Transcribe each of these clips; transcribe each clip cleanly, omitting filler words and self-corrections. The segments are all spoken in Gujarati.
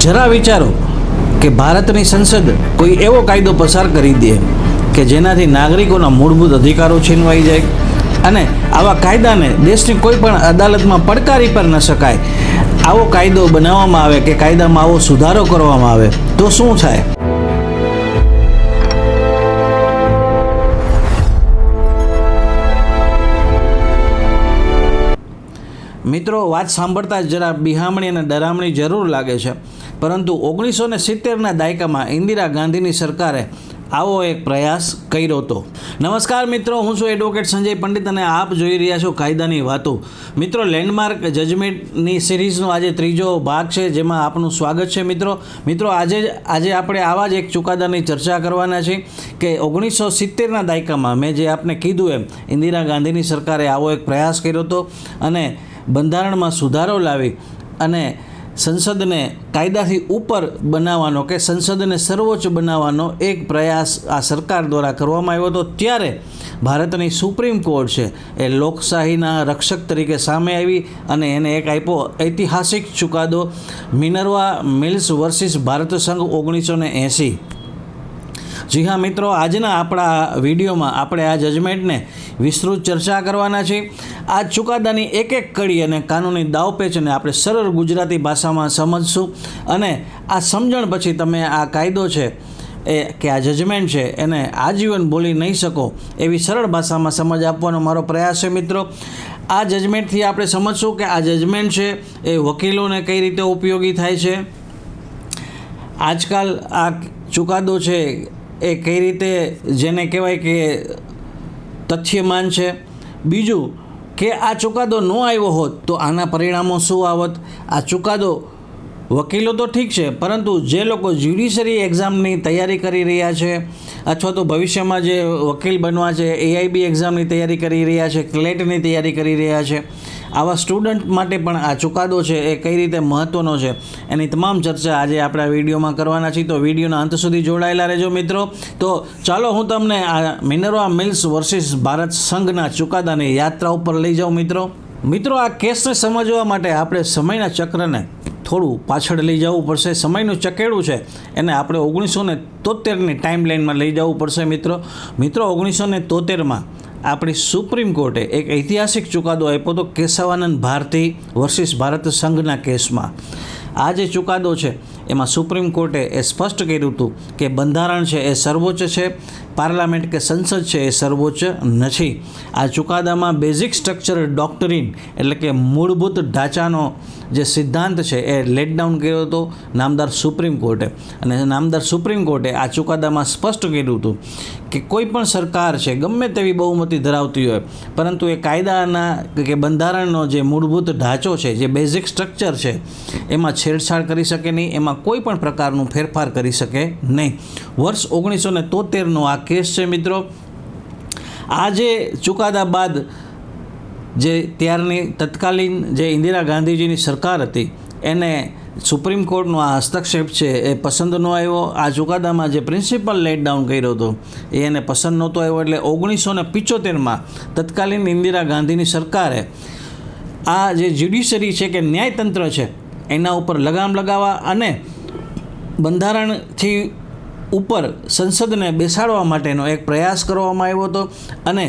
જરા વિચારો કે ભારતની સંસદ કોઈ એવો કાયદો પસાર કરી દે કે જેનાથી નાગરિકોના મૂળભૂત અધિકારો છીનવાઈ જાય અને આવા કાયદાને દેશની કોઈ પણ અદાલતમાં પડકારી પર ન શકાય, આવો કાયદો બનાવવામાં આવે કે કાયદામાં આવો સુધારો કરવામાં આવે તો શું થાય? મિત્રો, વાત સાંભળતા જ જરા બિહામણી અને ડરામણી જરૂર લાગે છે, પરંતુ 1970ના દાયકામાં ઇન્દિરા ગાંધીની સરકારે આવો એક પ્રયાસ કર્યો હતો. નમસ્કાર મિત્રો, હું છું એડવોકેટ સંજય પંડિત અને આપ જોઈ રહ્યા છો કાયદાની વાતો. મિત્રો, લેન્ડમાર્ક જજમેન્ટની સિરીઝનો આજે ત્રીજો ભાગ છે, જેમાં આપનું સ્વાગત છે. મિત્રો આજે આપણે આવા જ એક ચુકાદાની ચર્ચા કરવાના છીએ કે 1970ના દાયકામાં મેં જે આપને કીધું એમ ઇન્દિરા ગાંધીની સરકારે આવો એક પ્રયાસ કર્યો હતો અને બંધારણમાં સુધારો લાવી અને સંસદને કાયદાથી ઉપર બનાવવાનો કે સંસદને સર્વોચ્ચ બનાવવાનો એક પ્રયાસ આ સરકાર દ્વારા કરવામાં આવ્યો હતો. ત્યારે ભારતની સુપ્રીમ કોર્ટ છે એ લોકશાહીના રક્ષક તરીકે સામે આવી અને એને એક આપ્યો ઐતિહાસિક ચુકાદો, મિનર્વા મિલ્સ વર્સિસ ભારત સંઘ 1980. જી હા મિત્રો, આજના આપણા વિડીયોમાં આપણે આ જજમેન્ટને વિસ્તૃત ચર્ચા કરવાના છીએ. આ ચુકાદાની એક એક કડી અને કાનૂની દાવપેચને આપણે સરળ ગુજરાતી ભાષામાં સમજશું અને આ સમજણ પછી તમે આ કાયદો છે એ કે આ જજમેન્ટ છે એને આજીવન બોલી નહીં શકો એવી સરળ ભાષામાં સમજ આપવાનો મારો પ્રયાસ છે. મિત્રો, આ જજમેન્ટથી આપણે સમજશું કે આ જજમેન્ટ છે એ વકીલોને કઈ રીતે ઉપયોગી થાય છે, આજકાલ આ ચુકાદો છે એ કઈ રીતે જેને કહેવાય કે તથ્યમાન છે, બીજું કે આ ચુકાદો ન આવ્યો હોત તો આના પરિણામો શું આવત. આ ચુકાદો વકીલો તો ઠીક છે, પરંતુ જે લોકો જ્યુડિશરી એક્ઝામની તૈયારી કરી રહ્યા છે અથવા તો ભવિષ્યમાં જે વકીલ બનવા છે, AIB એક્ઝામની તૈયારી કરી રહ્યા છે, ક્લેટની તૈયારી કરી રહ્યા છે, આવા સ્ટુડન્ટ માટે પણ આ ચુકાદો છે એ કઈ રીતે મહત્ત્વનો છે એની તમામ ચર્ચા આજે આપણે આ વિડીયોમાં કરવાના છીએ. તો વિડીયોના અંત સુધી જોડાયેલા રહેજો મિત્રો. તો ચાલો હું તમને આ મિનર્વા મિલ્સ વર્સિસ ભારત સંઘના ચુકાદાની યાત્રા ઉપર લઈ જાઉં. મિત્રો, આ કેસને સમજવા માટે આપણે સમયના ચક્રને થોડું પાછળ લઈ જવું પડશે. સમયનું ચકેડું છે એને આપણે 1973ની ટાઈમ લાઈનમાં લઈ જવું પડશે. મિત્રો, 1973માં આપણી સુપ્રીમ કોર્ટે એક ઐતિહાસિક ચુકાદો આપ્યો હતો કેશવાનંદ ભારતી વર્સિસ ભારત સંઘના કેસમાં. આ જે ચુકાદો છે એમાં સુપ્રીમ કોર્ટે એ સ્પષ્ટ કર્યું હતું કે બંધારણ છે એ સર્વોચ્ચ છે, પાર્લામેન્ટ કે સંસદ છે એ સર્વોચ્ચ નથી. આ ચુકાદામાં બેઝિક સ્ટ્રક્ચર ડોક્ટરીન એટલે કે મૂળભૂત ઢાંચાનો જે સિદ્ધાંત છે એ લેટ ડાઉન કર્યો હતો નામદાર સુપ્રીમ કોર્ટે. અને નામદાર સુપ્રીમ કોર્ટે આ ચુકાદામાં સ્પષ્ટ કર્યું હતું કે કોઈ પણ સરકાર છે ગમે તેવી બહુમતી ધરાવતી હોય, પરંતુ એ કાયદાના કે બંધારણનો જે મૂળભૂત ઢાંચો છે, જે બેઝિક સ્ટ્રક્ચર છે, એમાં છેડછાડ કરી શકે નહીં, એમાં કોઈ પણ પ્રકારનું ફેરફાર કરી શકે નહીં. વર્ષ 1973નો આ કેસ છે. મિત્રો, આ જે ચુકાદા બાદ જે ત્યારની તત્કાલીન જે ઇન્દિરા ગાંધીજીની સરકાર હતી એને સુપ્રીમ કોર્ટનો આ હસ્તક્ષેપ છે એ પસંદ ન આવ્યો. આ ચુકાદામાં જે પ્રિન્સિપલ લેટ ડાઉન કર્યો હતો એને પસંદ નહોતો આવ્યો. એટલે 1975માં તત્કાલીન ઇન્દિરા ગાંધીની સરકારે આ જે જ્યુડિશરી છે કે ન્યાયતંત્ર છે એના ઉપર લગામ લગાવવા અને બંધારણથી ઉપર સંસદને બેસાડવા માટેનો એક પ્રયાસ કરવામાં આવ્યો હતો. અને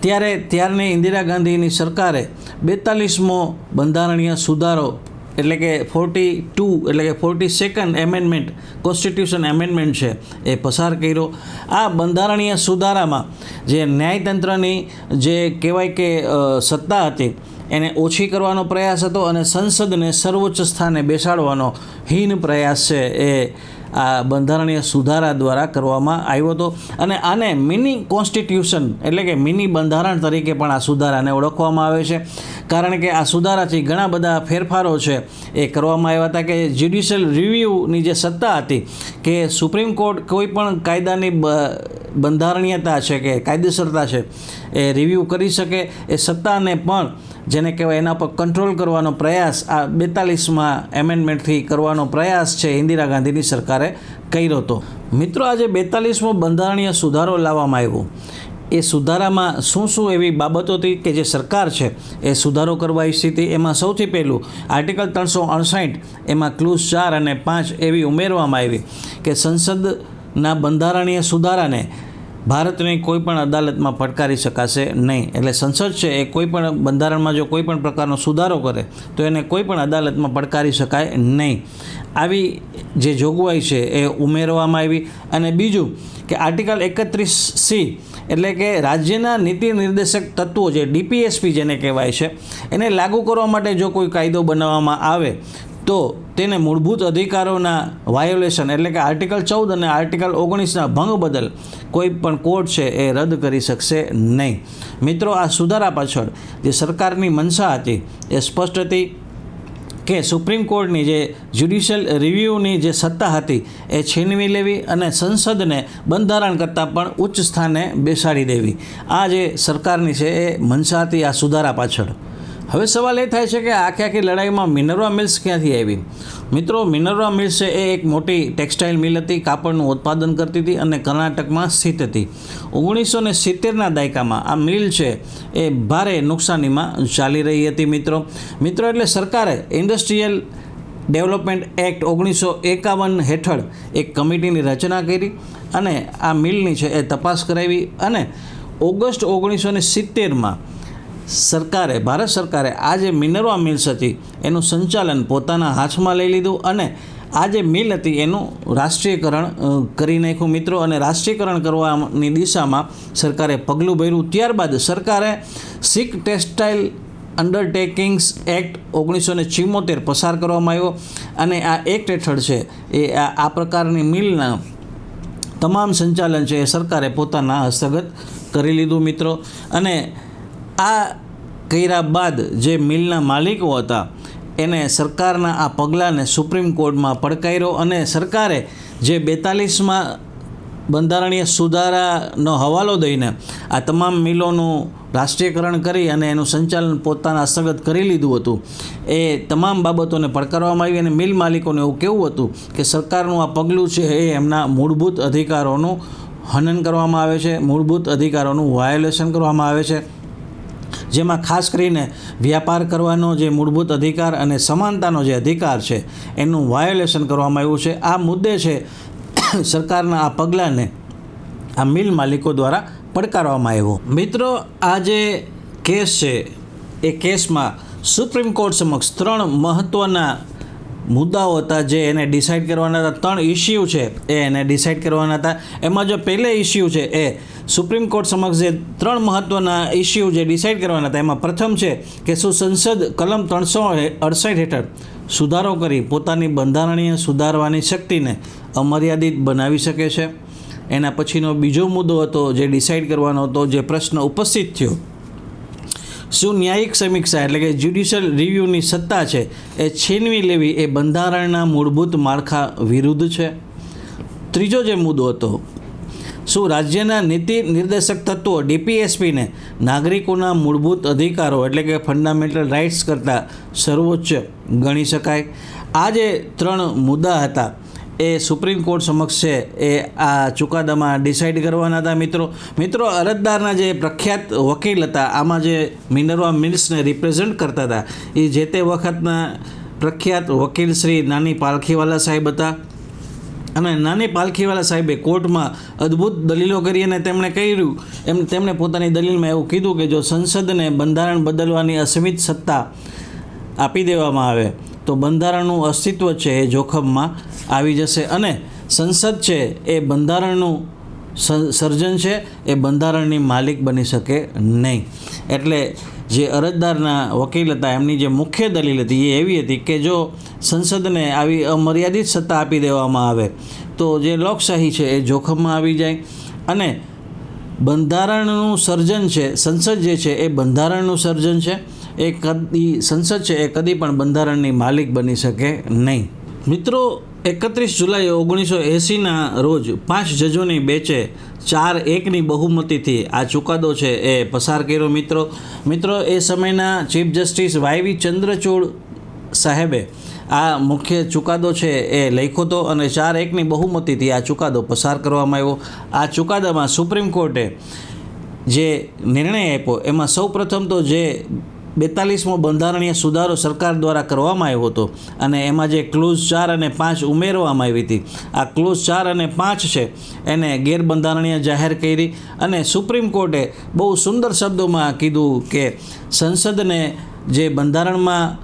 ત્યારની ઇન્દિરા ગાંધીની સરકારે 42મો બંધારણીય સુધારો એટલે કે 42 એટલે કે 42nd એમેન્ડમેન્ટ, કોન્સ્ટિટ્યુશન એમેન્ડમેન્ટ છે એ પસાર કર્યો. આ બંધારણીય સુધારામાં જે ન્યાયતંત્રની જે કહેવાય કે સત્તા હતી એને ઓછી કરવાનો પ્રયાસ હતો અને સંસદને સર્વોચ્ચ સ્થાને બેસાડવાનો હીન પ્રયાસ છે એ આ બંધારણીય સુધારા દ્વારા કરવામાં આવ્યો હતો. અને આને મિની કોન્સ્ટિટ્યુશન એટલે કે મિની બંધારણ તરીકે પણ આ સુધારાને ઓળખવામાં આવે છે, કારણ કે આ સુધારાથી ઘણા બધા ફેરફારો છે એ કરવામાં આવ્યા હતા. કે જ્યુડિશિયલ રિવ્યૂની જે સત્તા હતી કે સુપ્રીમ કોર્ટ કોઈ પણ કાયદાની બંધારણીયતા છે કે કાયદેસરતા છે એ રિવ્યૂ કરી શકે, એ સત્તાને પણ જેને કહેવાય એના પર કંટ્રોલ કરવાનો પ્રયાસ આ 42મા એમેન્ડમેન્ટથી કરવાનો પ્રયાસ છે ઇન્દિરા ગાંધીની સરકારે કર્યો હતો. મિત્રો, આજે 42મો બંધારણીય સુધારો લાવવામાં આવ્યો એ સુધારામાં શું શું એવી બાબતો હતી કે જે સરકાર છે એ સુધારો કરવા ઈચ્છતી હતી. એમાં સૌથી પહેલું આર્ટિકલ 368 એમાં ક્લુઝ 4 અને 5 એવી ઉમેરવામાં આવી કે સંસદના બંધારણીય સુધારાને ભારતની કોઈપણ અદાલતમાં પડકારી શકાશે નહીં. એટલે સંસદ છે એ કોઈપણ બંધારણમાં જો કોઈપણ પ્રકારનો સુધારો કરે તો એને કોઈપણ અદાલતમાં પડકારી શકાય નહીં. આવી જે જોગવાઈ છે એ ઉમેરવામાં આવી. અને બીજું કે આર્ટિકલ 31C એટલે કે રાજ્યના નીતિ નિર્દેશક તત્વો જે DPSP જેને કહેવાય છે એને લાગુ કરવા માટે જો કોઈ કાયદો બનાવવામાં આવે તો તેને મૂળભૂત અધિકારોના વાયોલેશન એટલે કે આર્ટિકલ 14 અને આર્ટિકલ 19ના ભંગ બદલ કોઈ પણ કોર્ટ છે એ રદ કરી શકશે નહીં. મિત્રો, આ સુધારા પાછળ જે સરકારની મનસા હતી એ સ્પષ્ટ હતી કે સુપ્રીમ કોર્ટની જે જ્યુડિશિયલ રિવ્યૂની જે સત્તા હતી એ છીનવી લેવી અને સંસદને બંધારણ કરતાં પણ ઉચ્ચ સ્થાને બેસાડી દેવી. આ જે સરકારની છે એ મનસા હતી આ સુધારા પાછળ. હવે સવાલ એ થાય છે કે આખી લડાઈમાં મિનર્વા મિલ્સ ક્યાંથી આવી? મિત્રો, મિનર્વા મિલ્સ છે એ એક મોટી ટેક્સટાઇલ મિલ હતી, કાપડનું ઉત્પાદન કરતી હતી અને કર્ણાટકમાં સ્થિત હતી. 1970ના દાયકામાં આ મિલ છે એ ભારે નુકસાનીમાં ચાલી રહી હતી. મિત્રો એટલે સરકારે ઇન્ડસ્ટ્રીયલ ડેવલપમેન્ટ એક્ટ 1951 હેઠળ એક કમિટીની રચના કરી અને આ મિલની છે એ તપાસ કરાવી અને ઓગસ્ટ 1970માં ભારત સરકારે આ જે મિનર્વા મિલ્સ હતી એનું સંચાલન પોતાના હાથમાં લઈ લીધું અને આ જે મિલ હતી એનું રાષ્ટ્રીયકરણ કરી નાખ્યું. મિત્રો, અને રાષ્ટ્રીયકરણ કરવાની દિશામાં સરકારે પગલું ભર્યું. ત્યારબાદ સરકારે સિક ટેક્સટાઇલ અંડરટેકિંગ્સ એક્ટ 1974 પસાર કરવામાં આવ્યો અને આ એક્ટ હેઠળ છે એ આ પ્રકારની મિલના તમામ સંચાલન છે એ સરકારે પોતાના હસ્તગત કરી લીધું. મિત્રો, અને આ કર્યા બાદ જે મિલના માલિકો હતા એને સરકારના આ પગલાંને સુપ્રીમ કોર્ટમાં પડકાર્યો અને સરકારે જે 42માં બંધારણીય સુધારાનો હવાલો દઈને આ તમામ મિલોનું રાષ્ટ્રીયકરણ કરી અને એનું સંચાલન પોતાના હસ્તગત કરી લીધું હતું. એ તમામ બાબતોને પડકારવામાં આવી અને મિલ માલિકોને એવું કહેવું હતું કે સરકારનું આ પગલું છે એ એમના મૂળભૂત અધિકારોનું હનન કરવામાં આવે છે, મૂળભૂત અધિકારોનું વાયોલેશન કરવામાં આવે છે, જેમાં ખાસ કરીને વ્યાપાર કરવાનો જે મૂળભૂત અધિકાર અને સમાનતાનો જે અધિકાર છે એનું વાયોલેશન કરવામાં આવ્યું છે. આ મુદ્દે છે સરકારના આ પગલાંને આ મિલ માલિકો દ્વારા પડકારવામાં આવ્યો. મિત્રો, આ જે કેસ છે એ કેસમાં સુપ્રીમ કોર્ટ સમક્ષ 3 મહત્ત્વના મુદ્દાઓ હતા જે એને ડિસાઇડ કરવાના હતા. 3 ઇસ્યુ છે એ એને ડિસાઇડ કરવાના હતા. એમાં જો પહેલે ઇસ્યુ છે એ સુપ્રીમ કોર્ટ સમક્ષ જે 3 મહત્ત્વના ઇસ્યુ જે ડિસાઇડ કરવાના હતા એમાં પ્રથમ છે કે શું સંસદ કલમ 368 હેઠળ સુધારો કરી પોતાની બંધારણીય સુધારવાની શક્તિને અમર્યાદિત બનાવી શકે છે. એના પછીનો બીજો મુદ્દો હતો જે ડિસાઇડ કરવાનો હતો, જે પ્રશ્ન ઉપસ્થિત થયો, શું ન્યાયિક સમીક્ષા એટલે કે જ્યુડિશિયલ રિવ્યૂની સત્તા છે એ છીનવી લેવી એ બંધારણના મૂળભૂત માળખા વિરુદ્ધ છે. ત્રીજો જે મુદ્દો હતો, શું રાજ્યના નીતિ નિર્દેશક તત્વો DPSPને નાગરિકોના મૂળભૂત અધિકારો એટલે કે ફંડામેન્ટલ રાઇટ્સ કરતાં સર્વોચ્ચ ગણી શકાય. આ જે 3 મુદ્દા હતા એ સુપ્રીમ કોર્ટ સમક્ષ છે એ આ ચુકાદામાં ડિસાઇડ કરવાના હતા. મિત્રો અરજદારના જે પ્રખ્યાત વકીલ હતા, આમાં જે મિનર્વા મિલ્સને રિપ્રેઝેન્ટ કરતા હતા એ જે તે વખતના પ્રખ્યાત વકીલ શ્રી નાની પાલખીવાલા સાહેબ હતા. અને નાની પાલખીવાલા સાહેબે કોર્ટમાં અદ્ભુત દલીલો કરી અને તેમણે પોતાની દલીલમાં એવું કીધું કે જો સંસદને બંધારણ બદલવાની અસીમિત સત્તા આપી દેવામાં આવે તો બંધારણનું અસ્તિત્વ છે એ જોખમમાં આવી જશે અને સંસદ છે એ બંધારણનું સર્જન છે એ બંધારણની માલિક બની શકે નહીં. એટલે જે અરજદારના વકીલ હતા એમની જે મુખ્ય દલીલ હતી એ એવી હતી કે જો સંસદને આવી અમર્યાદિત સત્તા આપી દેવામાં આવે તો જે લોકશાહી છે એ જોખમમાં આવી જાય અને બંધારણનું સર્જન છે, સંસદ જે છે એ બંધારણનું સર્જન છે, સંસદ છે એ કદી પણ બંધારણની માલિક બની શકે નહીં. મિત્રો, 31 જુલાઈ 1980ના રોજ 5 જજોની બેચે 4-1ની બહુમતીથી આ ચુકાદો છે એ પસાર કર્યો. મિત્રો એ સમયના ચીફ જસ્ટિસ YV ચંદ્રચૂડ સાહેબે આ મુખ્ય ચુકાદો છે એ લખ્યો હતો અને 4-1ની બહુમતીથી આ ચુકાદો પસાર કરવામાં આવ્યો. આ ચુકાદામાં સુપ્રીમ કોર્ટે જે નિર્ણય આપ્યો એમાં સૌપ્રથમ તો જે 42મો બંધારણીય સુધારો સરકાર દ્વારા કરવામાં આવ્યો હતો અને એમાં જે ક્લોઝ 4 અને 5 ઉમેરવામાં આવી હતી, આ ક્લોઝ 4 અને 5 છે એને ગેરબંધારણીય જાહેર કરી અને સુપ્રીમ કોર્ટે બહુ સુંદર શબ્દોમાં કીધું કે સંસદને જે બંધારણમાં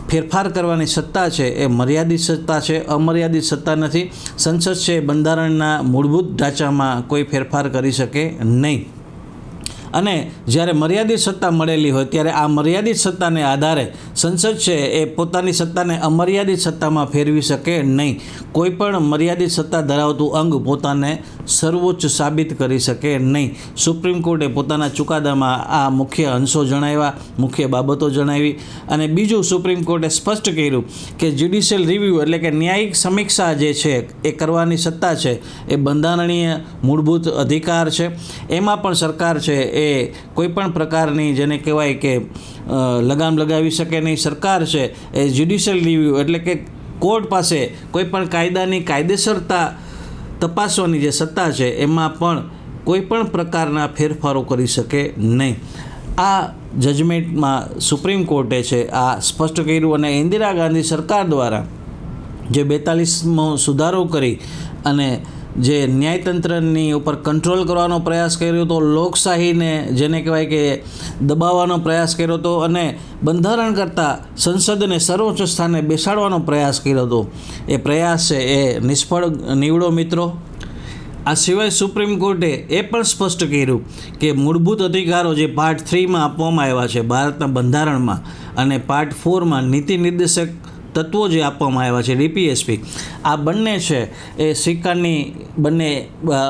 ફેરફાર કરવાની સત્તા છે એ મર્યાદિત સત્તા છે, અમર્યાદિત સત્તા નથી. સંસદ છે બંધારણના મૂળભૂત ઢાંચામાં કોઈ ફેરફાર કરી શકે નહીં અને જ્યારે મર્યાદિત સત્તા મળેલી હોય ત્યારે આ મર્યાદિત સત્તાને આધારે સંસદ છે એ પોતાની સત્તાને અમર્યાદિત સત્તામાં ફેરવી શકે નહીં. કોઈ પણ મર્યાદિત સત્તા ધરાવતું અંગ પોતાને સર્વોચ્ચ સાબિત કરી શકે નહીં. સુપ્રીમ કોર્ટે પોતાના ચુકાદામાં આ મુખ્ય અંશો જણાવ્યા, મુખ્ય બાબતો જણાવી અને બીજું સુપ્રીમ કોર્ટે સ્પષ્ટ કર્યું કે જ્યુડિશિયલ રિવ્યૂ એટલે કે ન્યાયિક સમીક્ષા જે છે એ કરવાની સત્તા છે એ બંધારણીય મૂળભૂત અધિકાર છે. એમાં પણ સરકાર છે એ કોઈપણ પ્રકારની જેને કહેવાય કે લગામ લગાવી શકે નહીં. સરકાર છે એ જ્યુડિશિયલ રિવ્યૂ એટલે કે કોર્ટ પાસે કોઈપણ કાયદાની કાયદેસરતા તપાસવાની જે સત્તા છે એમાં પણ કોઈપણ પ્રકારના ફેરફારો કરી શકે નહીં. આ જજમેન્ટમાં સુપ્રીમ કોર્ટે છે આ સ્પષ્ટ કર્યું અને ઇન્દિરા ગાંધી સરકાર દ્વારા જે 42મો સુધારો કરી અને જે ન્યાયતંત્રની ઉપર કંટ્રોલ કરવાનો પ્રયાસ કર્યો હતો, લોકશાહીને જેને કહેવાય કે દબાવવાનો પ્રયાસ કર્યો હતો અને બંધારણ કરતાં સંસદને સર્વોચ્ચ સ્થાને બેસાડવાનો પ્રયાસ કર્યો હતો, એ પ્રયાસ છે એ નિષ્ફળ નીવડો મિત્રો. આ સિવાય સુપ્રીમ કોર્ટે એ પણ સ્પષ્ટ કર્યું કે મૂળભૂત અધિકારો જે પાર્ટ 3માં આપવામાં આવ્યા છે ભારતના બંધારણમાં અને પાર્ટ 4માં નીતિ નિર્દેશક તત્વો જે આપવામાં આવ્યા છે DPSP, આ બંને છે એ સિક્કાની બંને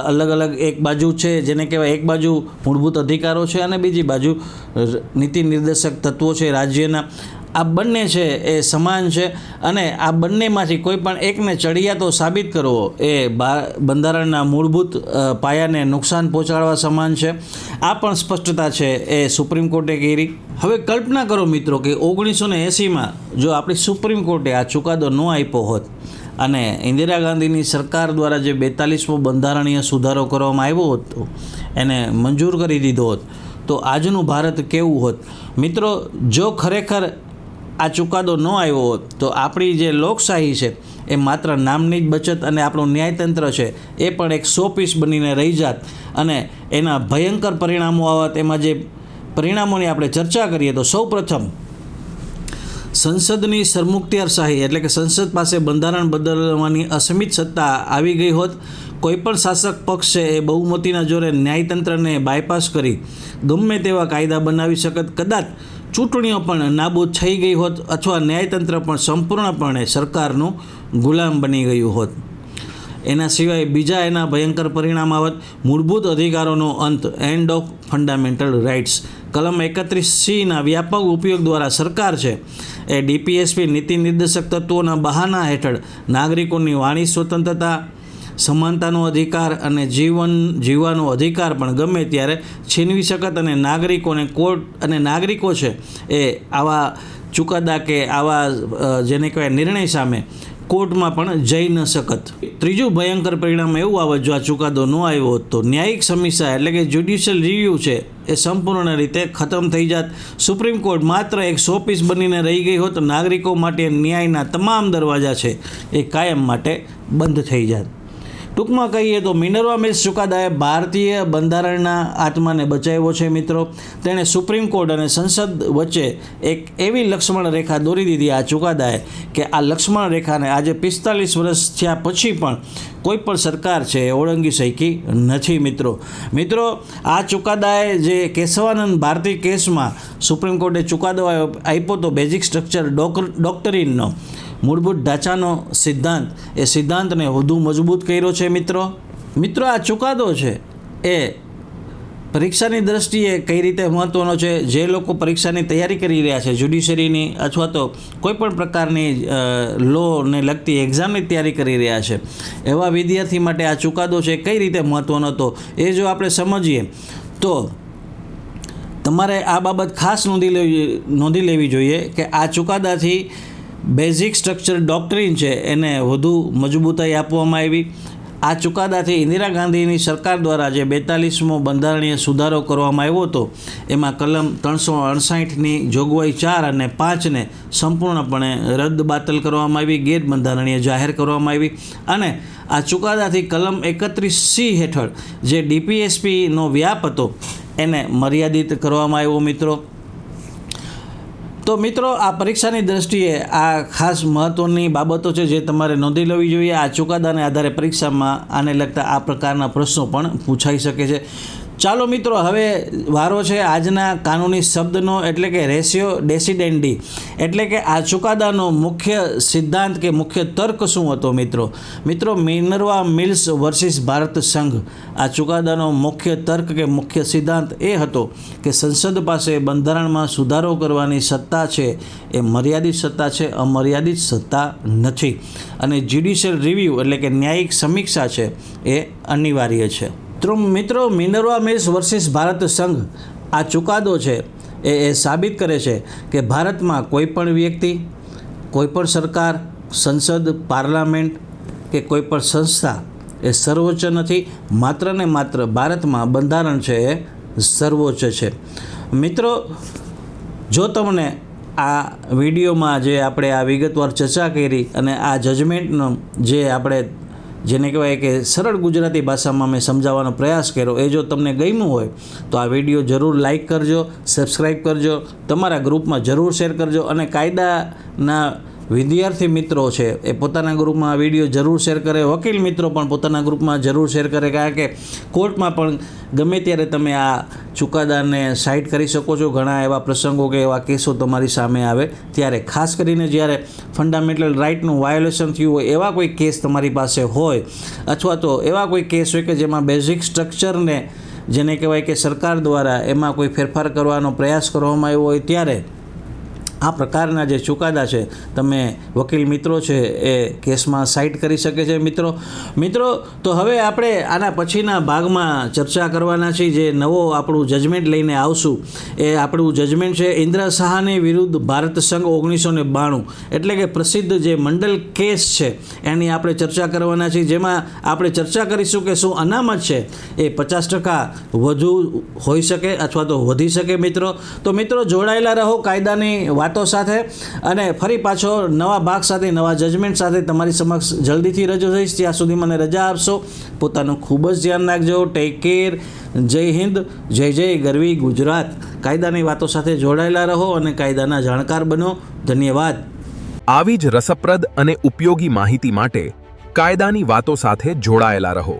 અલગ અલગ એક બાજુ છે જેને કહેવાય એક બાજુ મૂળભૂત અધિકારો છે અને બીજી બાજુ નીતિ નિર્દેશક તત્વો છે રાજ્યના. આ બંને છે એ સમાન છે અને આ બંનેમાંથી કોઈ પણ એકને ચડિયાતો સાબિત કરવો એ બંધારણના મૂળભૂત પાયાને નુકસાન પહોંચાડવા સમાન છે. આ પણ સ્પષ્ટતા છે એ સુપ્રીમ કોર્ટે કરી. હવે કલ્પના કરો મિત્રો કે 1980માં જો આપણી સુપ્રીમ કોર્ટે આ ચુકાદો ન આપ્યો હોત અને ઇન્દિરા ગાંધીની સરકાર દ્વારા જે 42મો બંધારણીય સુધારો કરવામાં આવ્યો હતો એને મંજૂર કરી દીધો હોત તો આજનું ભારત કેવું હોત મિત્રો. જો ખરેખર આ ચુકાદો ન આવ્યો હોત તો આપણી જે લોકશાહી છે એ માત્ર નામની જ બચત અને આપણું ન્યાયતંત્ર છે એ પણ એક 100 પીસ બનીને રહી જાત અને એના ભયંકર પરિણામો આવત. એમાં જે પરિણામોની આપણે ચર્ચા કરીએ તો સૌપ્રથમ સંસદની સરમુખત્યારશાહી એટલે કે સંસદ પાસે બંધારણ બદલવાની અસીમિત સત્તા આવી ગઈ હોત. કોઈપણ શાસક પક્ષ છે એ બહુમતીના જોરે ન્યાયતંત્રને બાયપાસ કરી ગમે તેવા કાયદા બનાવી શકત. કદાચ ચૂંટણીઓ પણ નાબૂદ થઈ ગઈ હોત અથવા ન્યાયતંત્ર પણ સંપૂર્ણપણે સરકારનું ગુલામ બની ગયું હોત. એના સિવાય બીજા એના ભયંકર પરિણામ આવત મૂળભૂત અધિકારોનો અંત, એન્ડ ઓફ ફંડામેન્ટલ રાઇટ્સ. કલમ 31(c)ના વ્યાપક ઉપયોગ દ્વારા સરકાર છે એ DPSP નીતિ નિર્દેશક તત્વોના બહાના હેઠળ નાગરિકોની વાણી સ્વતંત્રતા, સમાનતાનો અધિકાર અને જીવન જીવવાનો અધિકાર પણ ગમે ત્યારે છીનવી શકત અને નાગરિકો છે એ આવા ચુકાદા કે આવા જેને કહેવાય નિર્ણય સામે કોર્ટમાં પણ જઈ ન શકત. ત્રીજું ભયંકર પરિણામ એવું આવે જો આ ચુકાદો ન આવ્યો હોત તો ન્યાયિક સમીક્ષા એટલે કે જ્યુડિશિયલ રિવ્યૂ છે એ સંપૂર્ણ રીતે ખતમ થઈ જાત. સુપ્રીમ કોર્ટ માત્ર એક 100 પીસ બનીને રહી ગઈ હોત. નાગરિકો માટે ન્યાયના તમામ દરવાજા છે એ કાયમ માટે બંધ થઈ જાત. ટૂંકમાં કહીએ તો મિનર્વા મિલ્સ ચુકાદાએ ભારતીય બંધારણના આત્માને બચાવ્યો છે મિત્રો. તેણે સુપ્રીમ કોર્ટ અને સંસદ વચ્ચે એક એવી લક્ષ્મણ રેખા દોરી દીધી આ ચુકાદાએ કે આ લક્ષ્મણ રેખાને આજે 45 વર્ષ થયા પછી પણ કોઈ પણ સરકાર છે એ ઓળંગી શકી નથી મિત્રો. આ ચુકાદાએ જે કેશવાનંદ ભારતી કેસમાં સુપ્રીમ કોર્ટે ચુકાદો આપ્યો તો બેઝિક સ્ટ્રક્ચર ડોક્ટરીનનો મૂળભૂત ઢાંચાનો સિદ્ધાંત, એ સિદ્ધાંતને વધુ મજબૂત કર્યો છે મિત્રો. આ ચુકાદો છે એ પરીક્ષાની દ્રષ્ટિએ કઈ રીતે મહત્ત્વનો છે. જે લોકો પરીક્ષાની તૈયારી કરી રહ્યા છે જ્યુડિશરીની અથવા તો કોઈપણ પ્રકારની લોને લગતી એક્ઝામની તૈયારી કરી રહ્યા છે એવા વિદ્યાર્થી માટે આ ચુકાદો છે કઈ રીતે મહત્ત્વનો હતો એ જો આપણે સમજીએ તો તમારે આ બાબત ખાસ નોંધી લેવી જોઈએ કે આ ચુકાદાથી બેઝિક સ્ટ્રક્ચર ડોક્ટ્રીન છે એને વધુ મજબૂતાઈ આપવામાં આવી આ ચુકાદાથી ઇન્દિરા ગાંધીની સરકાર દ્વારા જે 42મો બંધારણીય સુધારો કરવામાં આવ્યો હતો એમાં કલમ 368ની જોગવાઈ 4 અને 5ને સંપૂર્ણપણે રદ બાતલ કરવામાં આવી, ગેરબંધારણીય જાહેર કરવામાં આવી અને આ ચુકાદાથી કલમ 31C હેઠળ જે DPSPનો વ્યાપ હતો એને મર્યાદિત કરવામાં આવ્યો મિત્રો. તો મિત્રો આ પરીક્ષાની દ્રષ્ટિએ આ ખાસ મહત્ત્વની બાબતો છે જે તમારે નોંધી લેવી જોઈએ. આ ચુકાદાને આધારે પરીક્ષામાં આને લગતા આ પ્રકારના પ્રશ્નો પણ પૂછાઈ શકે છે. ચાલો મિત્રો, હવે વારો છે આજના કાનૂની શબ્દનો, એટલે કે રેશિયો ડેસિડેન્ડી. એટલે કે આ ચુકાદાનો મુખ્ય સિદ્ધાંત કે મુખ્ય તર્ક શું હતો મિત્રો મિનર્વા મિલ્સ વર્સિસ ભારત સંઘ. આ ચુકાદાનો મુખ્ય તર્ક કે મુખ્ય સિદ્ધાંત એ હતો કે સંસદ પાસે બંધારણમાં સુધારો કરવાની સત્તા છે એ મર્યાદિત સત્તા છે, અમર્યાદિત સત્તા નથી. અને જ્યુડિશિયલ રિવ્યૂ એટલે કે ન્યાયિક સમીક્ષા છે એ અનિવાર્ય છે. તો મિત્રો મિનર્વા મિલ્સ વર્સિસ ભારત સંઘ આ ચુકાદો છે એ સાબિત કરે છે કે ભારતમાં કોઈ પણ વ્યક્તિ, કોઈ પણ સરકાર, સંસદ, પાર્લામેન્ટ કે કોઈ પણ સંસ્થા એ સર્વોચ્ચ નથી. માત્ર ને માત્ર ભારતમાં બંધારણ છે એ સર્વોચ્ચ છે. મિત્રો, જો તમને આ વિડીયોમાં જે આપણે આ વિગતવાર ચર્ચા કરી અને આ જજમેન્ટનો જે આપણે જેને કહેવાય કે સરળ ગુજરાતી ભાષામાં મેં સમજાવવાનો પ્રયાસ કર્યો એ જો તમને ગમ્યું હોય તો આ વિડીયો જરૂર લાઈક કરજો, સબસ્ક્રાઈબ કરજો, તમારા ગ્રુપમાં જરૂર શેર કરજો અને કાયદાના વિદ્યાર્થી મિત્રો છે એ પોતાના ગ્રુપમાં આ વિડીયો જરૂર શેર કરે. વકીલ મિત્રો પણ પોતાના ગ્રુપમાં જરૂર શેર કરે, કારણ કે કોર્ટમાં પણ ગમે ત્યારે તમે આ ચુકાદાને સાઇટ કરી શકો છો. ઘણા એવા પ્રસંગો કે એવા કેસો તમારી સામે આવે ત્યારે, ખાસ કરીને જ્યારે ફંડામેન્ટલ રાઇટનું વાયોલેશન થયું હોય એવા કોઈ કેસ તમારી પાસે હોય, અથવા તો એવા કોઈ કેસ હોય કે જેમાં બેઝિક સ્ટ્રક્ચરને જેને કહેવાય કે સરકાર દ્વારા એમાં કોઈ ફેરફાર કરવાનો પ્રયાસ કરવામાં આવ્યો હોય, ત્યારે આ પ્રકારના જે ચુકાદા છે તમે વકીલ મિત્રો છે એ કેસમાં સાઇટ કરી શકે છે. મિત્રો તો હવે આપણે આના પછીના ભાગમાં ચર્ચા કરવાના છીએ. જે નવો આપણું જજમેન્ટ લઈને આવશું એ આપણું જજમેન્ટ છે ઇન્દિરા સાહાની વિરુદ્ધ ભારત સંઘ 1992, એટલે કે પ્રસિદ્ધ જે મંડલ કેસ છે એની આપણે ચર્ચા કરવાના છીએ. જેમાં આપણે ચર્ચા કરીશું કે શું અનામત છે એ 50% વધુ હોઈ શકે અથવા તો વધી શકે. તો મિત્રો જોડાયેલા રહો કાયદાની વાતો સાથે, અને ફરી પાછો નવા ભાગ સાથે, નવા જજમેન્ટ સાથે તમારી સમક્ષ જલ્દીથી રજૂ થઈશ. ત્યાં સુધી મને રજા આપશો. પોતાનું ખૂબ જ ધ્યાન રાખજો. Take care. જય હિન્દ, જય જય ગરવી ગુજરાત. કાયદાની વાતો સાથે જોડાયેલા રહો અને કાયદાના જાણકાર બનો. ધન્યવાદ. આવી જ રસપ્રદ અને ઉપયોગી માહિતી માટે કાયદાની વાતો સાથે જોડાયેલા રહો.